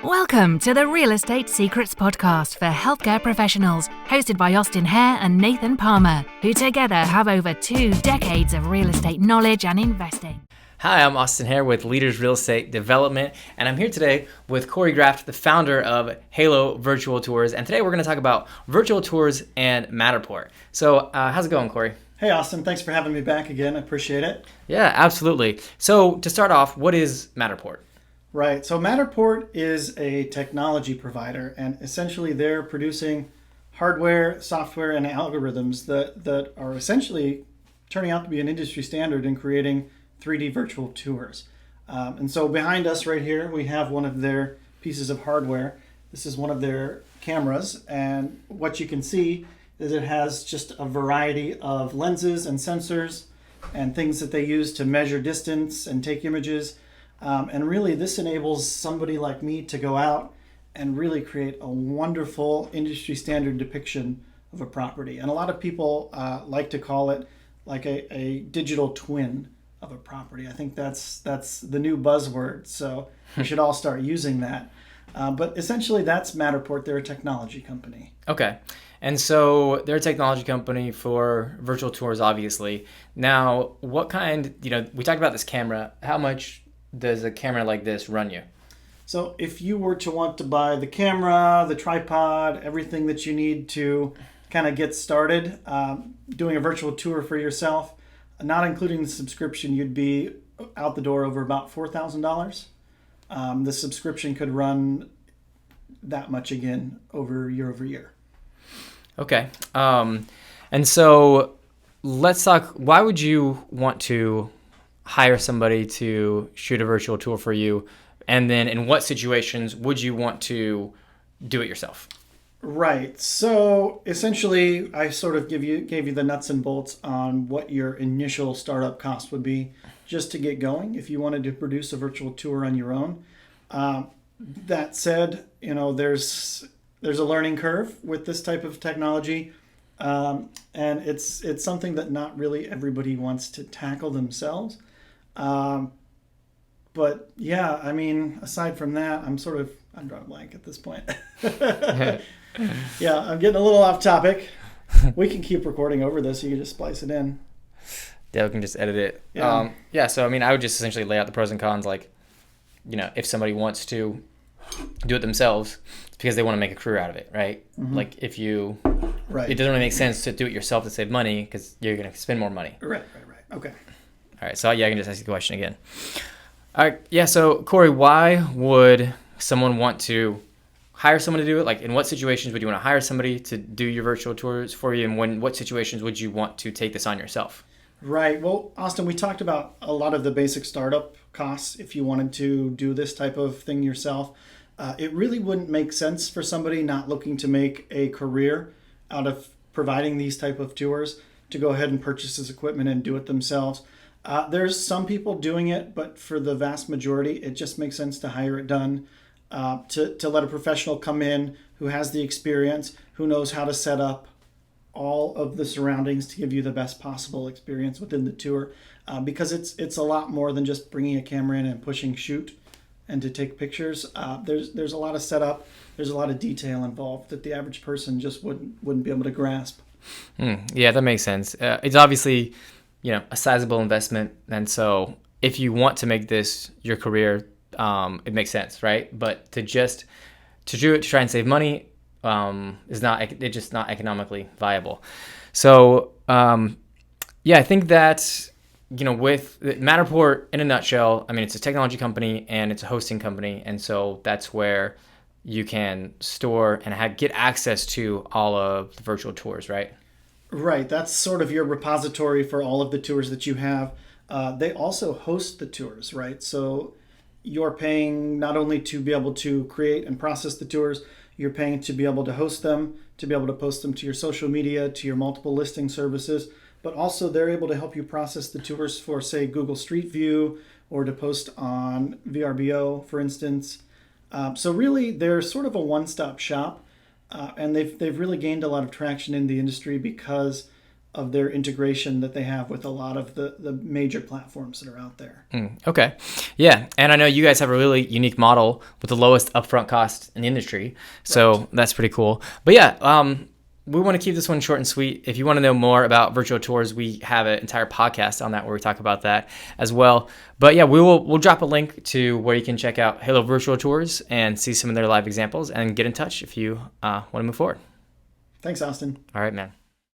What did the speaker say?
Welcome to the Real Estate Secrets Podcast for healthcare professionals, hosted by Austin Hare and Nathan Palmer, who together have over 2 decades of real estate knowledge and investing. Hi, I'm Austin Hare with Leaders Real Estate Development, and I'm here today with Corey Graft, the founder of Halo Virtual Tours, and today we're going to talk about virtual tours and Matterport. So how's it going, Corey? Hey, Austin. Thanks for having me back again. I appreciate it. Yeah, absolutely. So to start off, what is Matterport? Right. So Matterport is a technology provider, and essentially they're producing hardware, software, and algorithms that are essentially turning out to be an industry standard in creating 3D virtual tours. And so behind us right here, we have one of their pieces of hardware. This is one of their cameras, and what you can see is it has just a variety of lenses and sensors and things that they use to measure distance and take images. And really, this enables somebody like me to go out and really create a wonderful industry standard depiction of a property. And a lot of people like to call it like a digital twin of a property. I think that's the new buzzword. So we should all start using that. But essentially, that's Matterport. They're a technology company. Okay. And so they're a technology company for virtual tours, obviously. Now, what kind, we talked about this camera. How much does a camera like this run you? So if you were to want to buy the camera, the tripod, everything that you need to kind of get started doing a virtual tour for yourself, not including the subscription, you'd be out the door over about $4,000. The subscription could run that much again over year. Okay. And so let's talk, why would you want to hire somebody to shoot a virtual tour for you? And then in what situations would you want to do it yourself? Right. So essentially, I sort of gave you the nuts and bolts on what your initial startup cost would be just to get going if you wanted to produce a virtual tour on your own. That said, there's a learning curve with this type of technology, and it's something that not really everybody wants to tackle themselves. But yeah, I mean, aside from that, I'm drawing a blank at this point. Yeah, I'm getting a little off topic. We can keep recording over this. You can just splice it in. Yeah, we can just edit it. Yeah. So I mean, I would just essentially lay out the pros and cons. Like, if somebody wants to do it themselves, it's because they want to make a career out of it, right? Mm-hmm. Like it doesn't really make sense to do it yourself to save money because you're going to spend more money. Right. Okay. All right. So yeah, I can just ask you the question again. All right. Yeah. So Corey, why would someone want to hire someone to do it? Like, in what situations would you want to hire somebody to do your virtual tours for you, and what situations would you want to take this on yourself? Right. Well, Austin, we talked about a lot of the basic startup costs if you wanted to do this type of thing yourself. It really wouldn't make sense for somebody not looking to make a career out of providing these type of tours to go ahead and purchase this equipment and do it themselves. There's some people doing it, but for the vast majority, it just makes sense to hire it done, to let a professional come in who has the experience, who knows how to set up all of the surroundings to give you the best possible experience within the tour, because it's a lot more than just bringing a camera in and pushing shoot and to take pictures. There's a lot of setup, there's a lot of detail involved that the average person just wouldn't be able to grasp. Yeah, that makes sense. It's obviously a sizable investment, and so if you want to make this your career, it makes sense, right? But to do it to try and save money is just not economically viable. So I think that with Matterport, in a nutshell, I mean, it's a technology company and it's a hosting company, and so that's where you can store and get access to all of the virtual tours, right? Right. That's sort of your repository for all of the tours that you have. They also host the tours, right? So you're paying not only to be able to create and process the tours, you're paying to be able to host them, to be able to post them to your social media, to your multiple listing services, but also they're able to help you process the tours for, say, Google Street View, or to post on VRBO, for instance. So really, they're sort of a one-stop shop, and they've really gained a lot of traction in the industry because of their integration that they have with a lot of the major platforms that are out there. Okay. Yeah. And I know you guys have a really unique model with the lowest upfront cost in the industry. So that's pretty cool. But yeah, we want to keep this one short and sweet. If you want to know more about virtual tours, we have an entire podcast on that where we talk about that as well. But yeah, we'll drop a link to where you can check out Halo Virtual Tours and see some of their live examples and get in touch if you want to move forward. Thanks, Austin. All right, man.